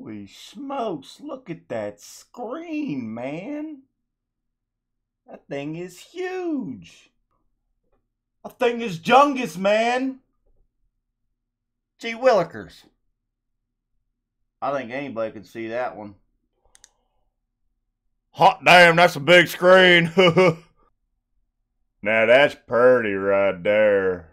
Holy smokes, look at that screen, man. That thing is huge. That thing is jungus, man. Gee willikers. I think anybody can see that one. Hot damn, that's a big screen. Now that's pretty right there.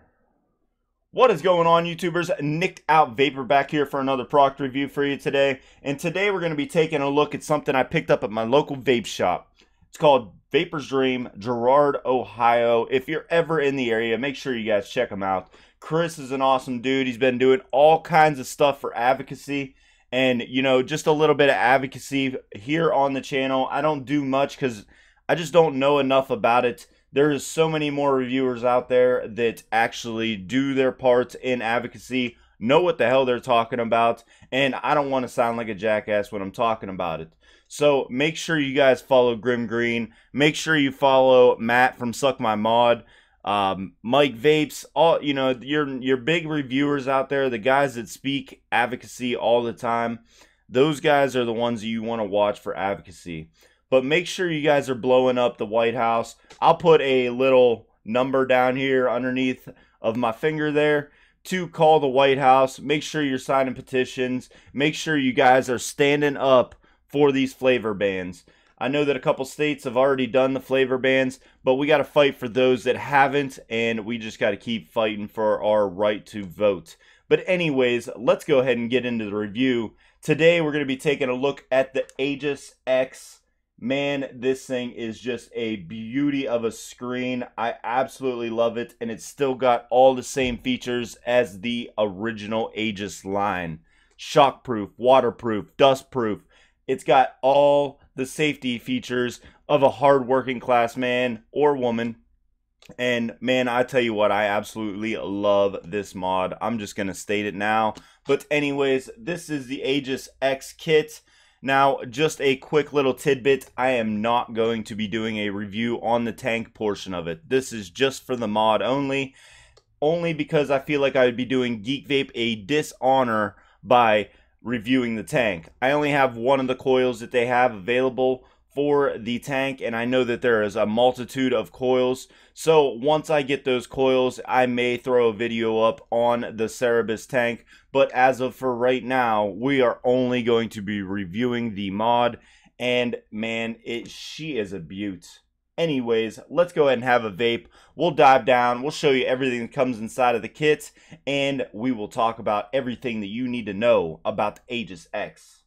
What is going on, YouTubers? Nicked Out Vapor back here for another product review for you today. And today we're going to be taking a look at something I picked up at my local vape shop. It's called Vapor's Dream, Girard, Ohio. If you're ever in the area, make sure you guys check him out. Chris is an awesome dude. He's been doing all kinds of stuff for advocacy. And, you know, just a little bit of advocacy here on the channel. I don't do much because I just don't know enough about it. There's so many more reviewers out there that actually do their parts in advocacy, know what the hell they're talking about, and I don't want to sound like a jackass when I'm talking about it. So make sure you guys follow Grim Green. Make sure you follow Matt from Suck My Mod, Mike Vapes, all your big reviewers out there, the guys that speak advocacy all the time. Those guys are the ones that you want to watch for advocacy. But make sure you guys are blowing up the White House. I'll put a little number down here underneath of my finger there to call the White House. Make sure you're signing petitions. Make sure you guys are standing up for these flavor bans. I know that a couple states have already done the flavor bans, but we got to fight for those that haven't, and we just got to keep fighting for our right to vote. But anyways, let's go ahead and get into the review. Today we're going to be taking a look at the Aegis X. Man, this thing is just a beauty of a screen. I absolutely love it, and it's still got all the same features as the original Aegis line. Shockproof, waterproof, dustproof. It's got all the safety features of a hard-working class man or woman. And man, I tell you what, I absolutely love this mod. I'm just going to state it now. But anyways, this is the Aegis X kit. Now, just a quick little tidbit, I am not going to be doing a review on the tank portion of it. This is just for the mod only because I feel like I would be doing Geek Vape a dishonor by reviewing the tank. I only have one of the coils that they have available for the tank, and I know that there is a multitude of coils. So once I get those coils, I may throw a video up on the Cerebus tank, but as of for right now, we are only going to be reviewing the mod, and man, she is a beaut. Anyways, let's go ahead and have a vape. We'll dive down, we'll show you everything that comes inside of the kit, and we will talk about everything that you need to know about the Aegis X.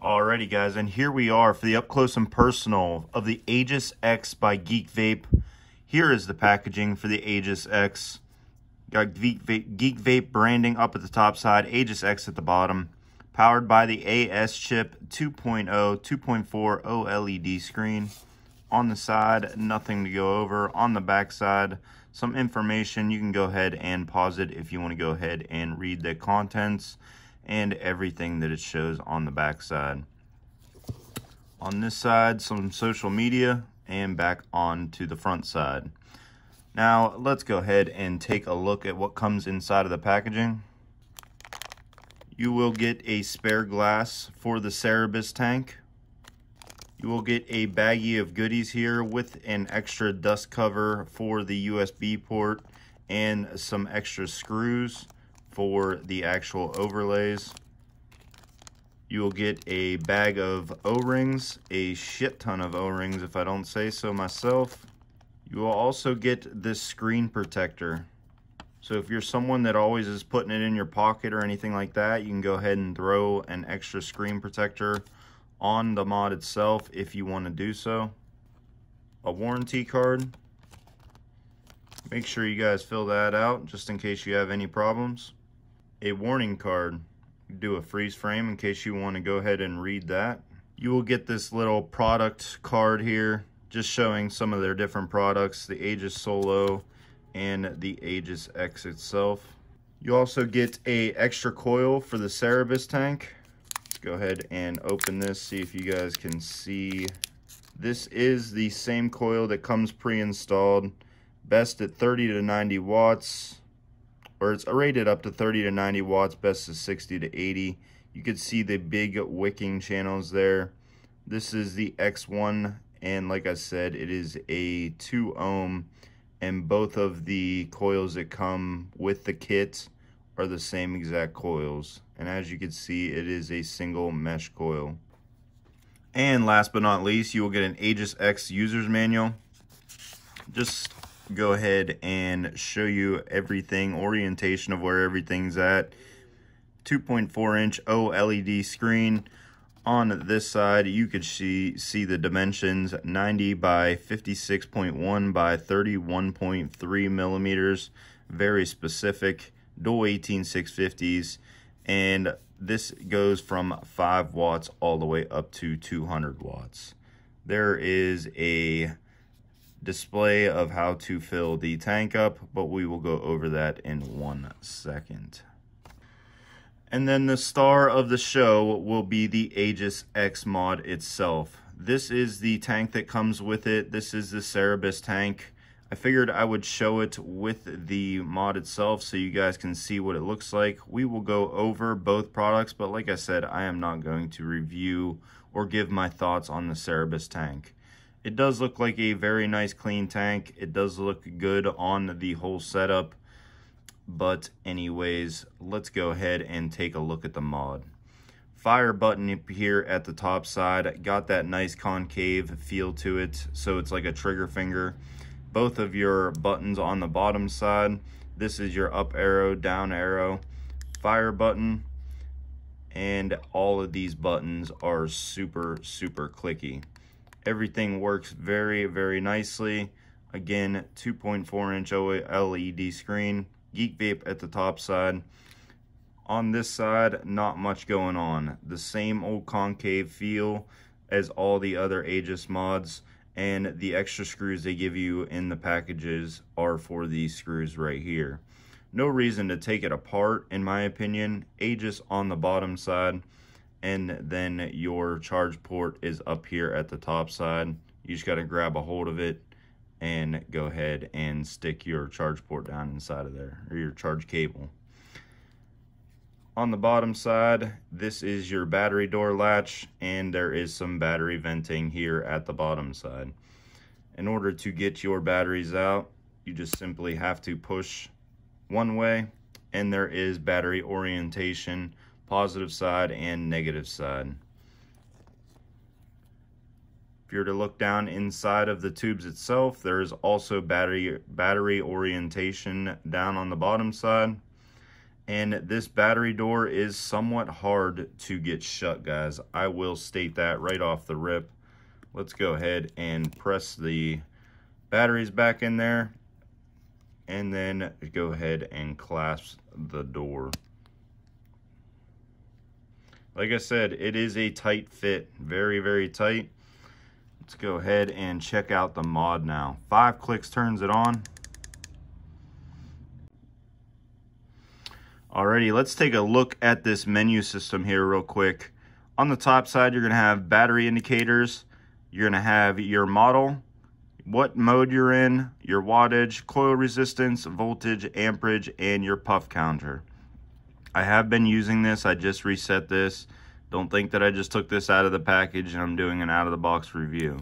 Alrighty guys, and here we are for the up close and personal of the Aegis X by Geek Vape. Here is the packaging for the Aegis X. Got Geek Vape branding up at the top side, Aegis X at the bottom. Powered by the AS chip 2.0, 2.4 OLED screen. On the side, nothing to go over. On the back side, some information. You can go ahead and pause it if you want to go ahead and read the contents and everything that it shows on the back side. On this side, some social media, and back on to the front side. Now, let's go ahead and take a look at what comes inside of the packaging. You will get a spare glass for the Cerebus tank. You will get a baggie of goodies here with an extra dust cover for the USB port and some extra screws for the actual overlays. You will get a bag of O-rings, a shit ton of O-rings if I don't say so myself. You will also get this screen protector. So if you're someone that always is putting it in your pocket or anything like that, you can go ahead and throw an extra screen protector on the mod itself if you want to do so. A warranty card. Make sure you guys fill that out just in case you have any problems. A warning card. Do a freeze frame in case you want to go ahead and read that. You will get this little product card here just showing some of their different products, the Aegis Solo and the Aegis X itself. You also get a extra coil for the Cerebus tank. Let's go ahead and open this, see if you guys can see. This is the same coil that comes pre-installed. best at 30 to 90 watts, or it's rated up to 30 to 90 watts, best is 60 to 80. You can see the big wicking channels there. This is the X1, and like I said, it is a 2 ohm, and both of the coils that come with the kit are the same exact coils. And as you can see, it is a single mesh coil. And last but not least, you will get an Aegis X user's manual. Just go ahead and show you everything, orientation of where everything's at. 2.4-inch OLED screen. On this side, you could see the dimensions, 90 by 56.1 by 31.3 millimeters. Very specific. Dual 18650s, and this goes from 5 watts all the way up to 200 watts. There is a display of how to fill the tank up, but we will go over that in 1 second. And then the star of the show will be the Aegis X mod itself. This is the tank that comes with it. This is the Cerebus tank. I figured I would show it with the mod itself so you guys can see what it looks like. We will go over both products, but like I said, I am not going to review or give my thoughts on the Cerebus tank. It does look like a very nice clean tank. It does look good on the whole setup. But anyways, let's go ahead and take a look at the mod. Fire button up here at the top side. Got that nice concave feel to it, so it's like a trigger finger. Both of your buttons on the bottom side. This is your up arrow, down arrow, fire button. And all of these buttons are super clicky. Everything works very nicely. Again, 2.4-inch OLED screen. Geek Vape at the top side. On this side, not much going on. The same old concave feel as all the other Aegis mods, and the extra screws they give you in the packages are for these screws right here. No reason to take it apart, in my opinion. Aegis on the bottom side, and then your charge port is up here at the top side. You just got to grab a hold of it and go ahead and stick your charge port down inside of there, or your charge cable. On the bottom side, this is your battery door latch, and there is some battery venting here at the bottom side. In order to get your batteries out, you just simply have to push one way, and there is battery orientation, positive side and negative side. If you were to look down inside of the tubes itself, there is also battery orientation down on the bottom side. And this battery door is somewhat hard to get shut, guys. I will state that right off the rip. Let's go ahead and press the batteries back in there, and then go ahead and clasp the door. Like I said, it is a tight fit, very tight. Let's go ahead and check out the mod now. 5 clicks turns it on. Alrighty, let's take a look at this menu system here real quick. On the top side, you're going to have battery indicators. You're going to have your model, what mode you're in, your wattage, coil resistance, voltage, amperage, and your puff counter. I have been using this. I just reset this. Don't think that I just took this out of the package and I'm doing an out-of-the-box review.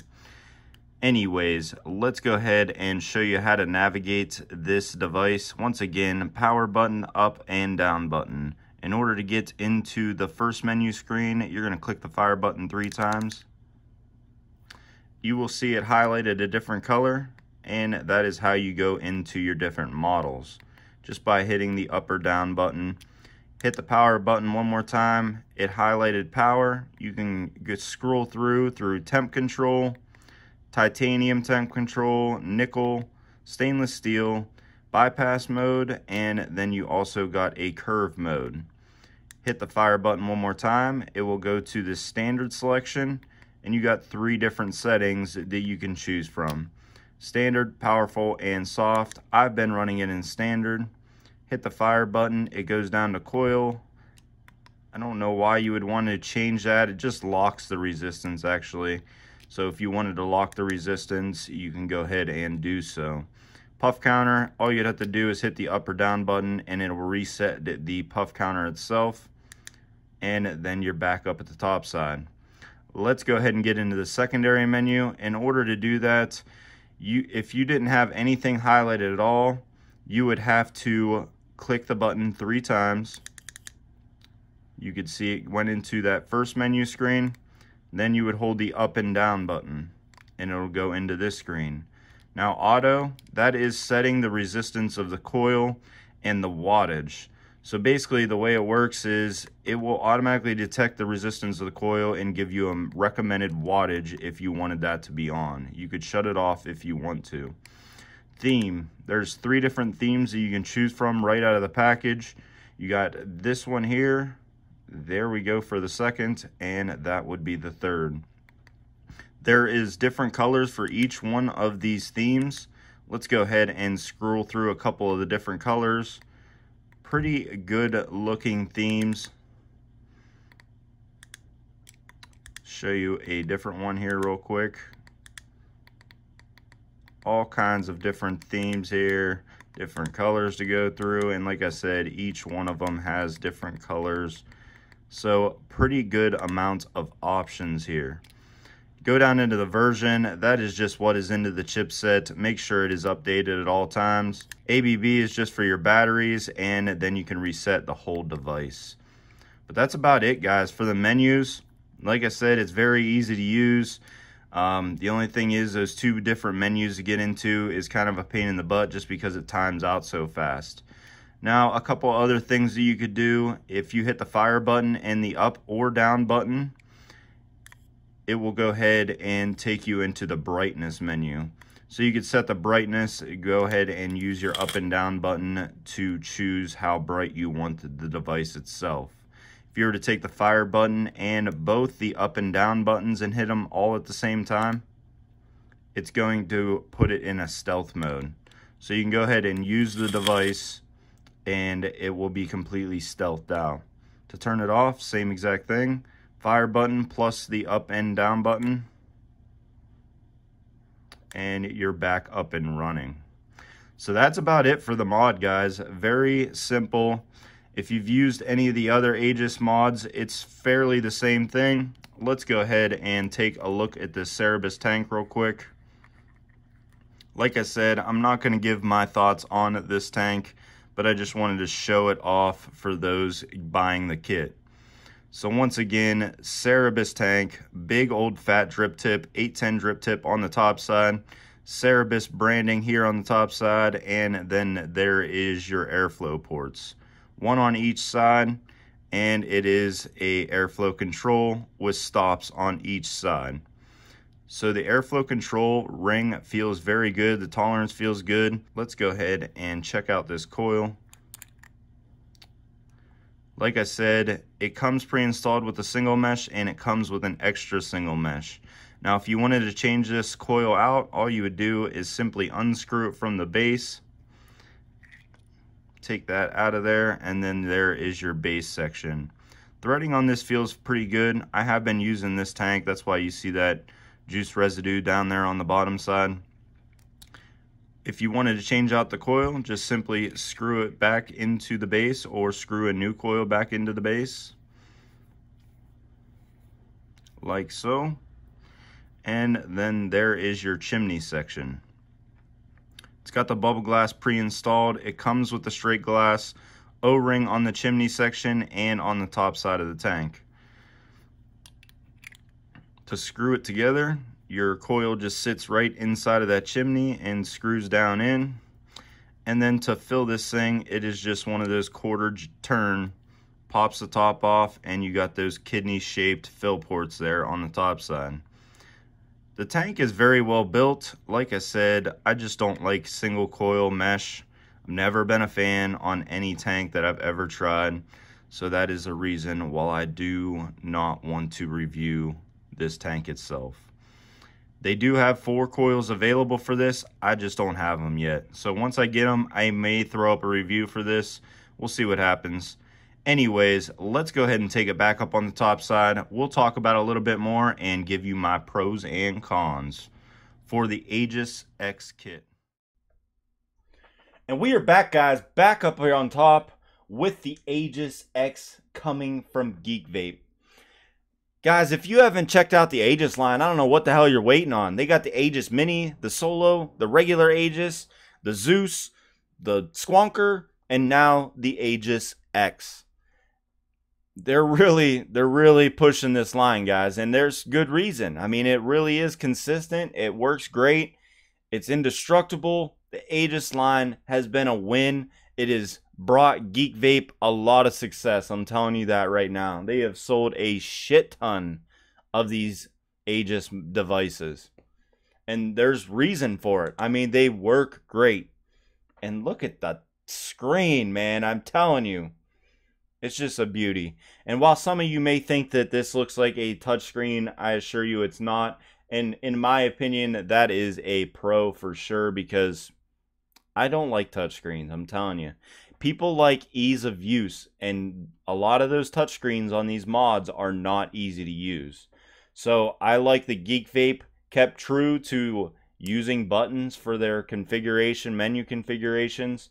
Anyways, let's go ahead and show you how to navigate this device. Once again, power button, up and down button. In order to get into the first menu screen, you're going to click the fire button 3 times. You will see it highlighted a different color, and that is how you go into your different models. Just by hitting the up or down button. Hit the power button one more time. It highlighted power. You can scroll through temp control, titanium temp control, nickel, stainless steel, bypass mode, and then you also got a curve mode. Hit the fire button one more time. It will go to the standard selection, and you got 3 different settings that you can choose from. Standard, powerful, and soft. I've been running it in standard. Hit the fire button, it goes down to coil. I don't know why you would want to change that. It just locks the resistance actually. So if you wanted to lock the resistance, you can go ahead and do so. Puff counter, all you'd have to do is hit the up or down button and it will reset the puff counter itself, and then you're back up at the top side. Let's go ahead and get into the secondary menu. In order to do that, if you didn't have anything highlighted at all, you would have to click the button 3 times. You could see it went into that first menu screen. Then you would hold the up and down button and it'll go into this screen. Now auto, that is setting the resistance of the coil and the wattage. So basically the way it works is it will automatically detect the resistance of the coil and give you a recommended wattage if you wanted that to be on. You could shut it off if you want to. Theme, there's 3 different themes that you can choose from right out of the package. You got this one here, there we go for the second, and that would be the third. There is different colors for each one of these themes. Let's go ahead and scroll through a couple of the different colors. Pretty good looking themes. Show you a different one here real quick. All kinds of different themes here, different colors to go through, and like I said, each one of them has different colors. So pretty good amount of options here. Go down into the version, that is just what is into the chipset. Make sure it is updated at all times. ABB is just for your batteries, and then you can reset the whole device. But that's about it, guys. For the menus, like I said, it's very easy to use. The only thing is those 2 different menus to get into is kind of a pain in the butt just because it times out so fast. Now, a couple other things that you could do, if you hit the fire button and the up or down button, it will go ahead and take you into the brightness menu. So you could set the brightness, go ahead and use your up and down button to choose how bright you want the device itself. If you were to take the fire button and both the up and down buttons and hit them all at the same time, it's going to put it in a stealth mode. So you can go ahead and use the device and it will be completely stealthed out. To turn it off, same exact thing. Fire button plus the up and down button, and you're back up and running. So that's about it for the mod, guys. Very simple. If you've used any of the other Aegis mods, it's fairly the same thing. Let's go ahead and take a look at this Cerebus tank real quick. Like I said, I'm not going to give my thoughts on this tank, but I just wanted to show it off for those buying the kit. So once again, Cerebus tank, big old fat drip tip, 810 drip tip on the top side, Cerebus branding here on the top side, and then there is your airflow ports. One on each side, and it is a airflow control with stops on each side. So the airflow control ring feels very good, the tolerance feels good. Let's go ahead and check out this coil. Like I said, it comes pre-installed with a single mesh and it comes with an extra single mesh. Now, if you wanted to change this coil out, all you would do is simply unscrew it from the base, take that out of there, and then there is your base section. Threading on this feels pretty good. I have been using this tank, that's why you see that juice residue down there on the bottom side. If you wanted to change out the coil, just simply screw it back into the base or screw a new coil back into the base, like so. And then there is your chimney section. It's got the bubble glass pre-installed. It comes with the straight glass O-ring on the chimney section and on the top side of the tank. To screw it together, your coil just sits right inside of that chimney and screws down in. And then to fill this thing, it is just one of those quarter turn, pops the top off, and you got those kidney shaped fill ports there on the top side. The tank is very well built. Like I said, I just don't like single coil mesh. I've never been a fan on any tank that I've ever tried. So that is a reason why I do not want to review this tank itself. They do have 4 coils available for this. I just don't have them yet. So once I get them, I may throw up a review for this. We'll see what happens. Anyways, let's go ahead and take it back up on the top side. We'll talk about it a little bit more and give you my pros and cons for the Aegis X kit. And we are back, guys, back up here on top with the Aegis X coming from Geek Vape. Guys, if you haven't checked out the Aegis line, I don't know what the hell you're waiting on. They got the Aegis Mini, the Solo, the regular Aegis, the Zeus, the Squonker, and now the Aegis X. They're really pushing this line, guys, and there's good reason. I mean, it really is consistent. It works great. It's indestructible. The Aegis line has been a win. It has brought Geek Vape a lot of success. I'm telling you that right now. They have sold a shit ton of these Aegis devices. And there's reason for it. I mean, they work great. And look at the screen, man. I'm telling you. It's just a beauty. And while some of you may think that this looks like a touchscreen, I assure you it's not. And in my opinion, that is a pro for sure, because I don't like touchscreens. I'm telling you. People like ease of use, and a lot of those touchscreens on these mods are not easy to use. So I like the Geek Vape kept true to using buttons for their configuration, menu configurations.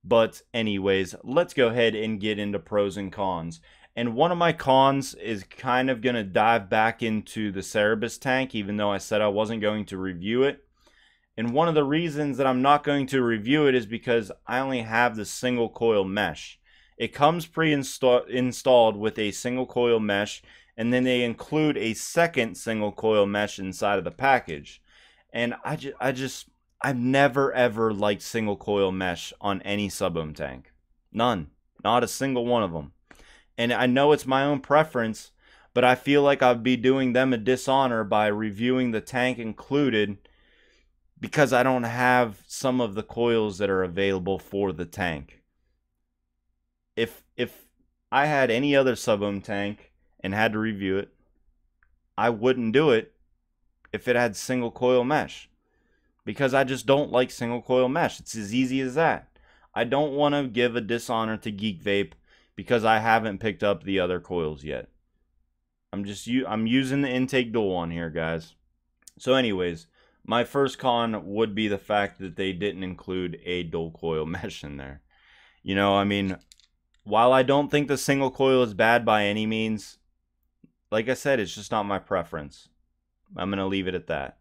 But anyways, let's go ahead and get into pros and cons. And one of my cons is kind of going to dive back into the Cerebus tank, even though I said I wasn't going to review it. And one of the reasons that I'm not going to review it is because I only have the single coil mesh. It comes pre-installed with a single coil mesh, and then they include a second single coil mesh inside of the package. And I've never ever liked single coil mesh on any sub-ohm tank. None. Not a single one of them. And I know it's my own preference, but I feel like I'd be doing them a dishonor by reviewing the tank included, because I don't have some of the coils that are available for the tank. If I had any other sub-ohm tank and had to review it, I wouldn't do it if it had single coil mesh. Because I just don't like single coil mesh. It's as easy as that. I don't want to give a dishonor to Geek Vape because I haven't picked up the other coils yet. I'm using the intake dual on here, guys. So anyways, my first con would be the fact that they didn't include a dual coil mesh in there. You know, I mean, while I don't think the single coil is bad by any means, like I said, it's just not my preference. I'm going to leave it at that.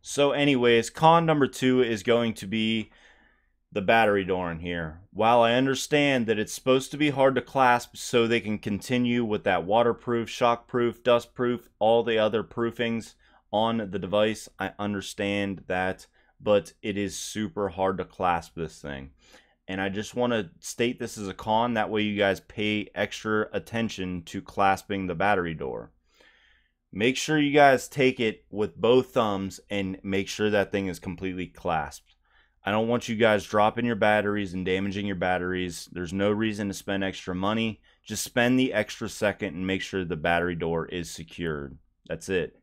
So anyways, con number 2 is going to be the battery door in here. While I understand that it's supposed to be hard to clasp so they can continue with that waterproof, shockproof, dustproof, all the other proofings on the device, I understand that, but it is super hard to clasp this thing. And I just want to state this as a con, that way you guys pay extra attention to clasping the battery door. Make sure you guys take it with both thumbs and make sure that thing is completely clasped. I don't want you guys dropping your batteries and damaging your batteries. There's no reason to spend extra money. Just spend the extra second and make sure the battery door is secured. That's it.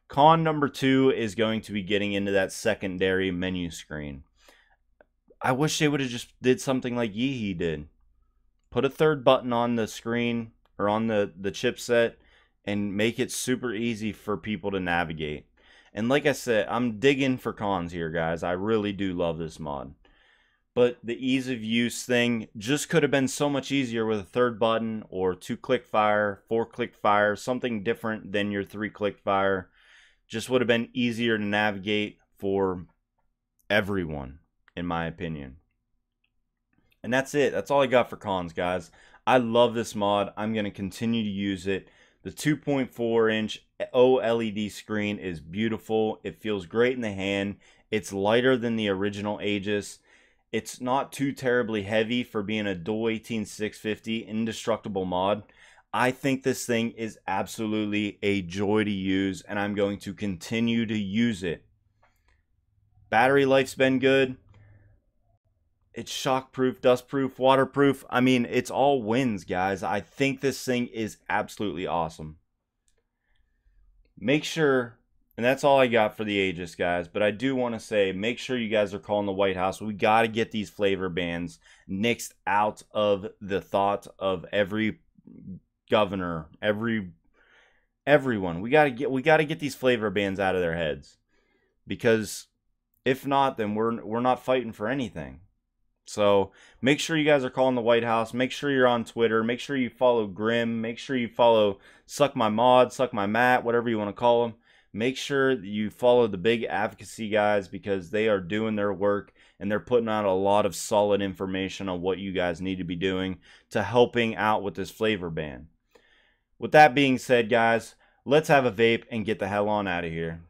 Con number 2 is going to be getting into that secondary menu screen. I wish they would have just did something like Yeehee did. Put a third button on the screen or on the chipset and make it super easy for people to navigate. And like I said, I'm digging for cons here, guys. I really do love this mod. But the ease of use thing just could have been so much easier with a third button, or 2-click fire, 4-click fire, something different than your 3-click fire. Just would have been easier to navigate for everyone, in my opinion. And that's it. That's all I got for cons, guys. I love this mod. I'm going to continue to use it. The 2.4-inch OLED screen is beautiful. It feels great in the hand. It's lighter than the original Aegis. It's not too terribly heavy for being a dual 18650 indestructible mod. I think this thing is absolutely a joy to use, and I'm going to continue to use it. Battery life's been good. It's shockproof, dustproof, waterproof. I mean, it's all wins, guys. I think this thing is absolutely awesome. Make sure, and that's all I got for the Aegis, guys, but I do want to say, make sure you guys are calling the White House. We got to get these flavor bans nixed out of the thought of every governor, everyone. We got to get these flavor bans out of their heads, because if not, then we're not fighting for anything. So make sure you guys are calling the White House. Make sure you're on Twitter. Make sure you follow Grim. Make sure you follow Suck My Mod, Suck My Mat, whatever you want to call them. Make sure that you follow the big advocacy guys, because they are doing their work and they're putting out a lot of solid information on what you guys need to be doing to helping out with this flavor ban. With that being said, guys, let's have a vape and get the hell on out of here.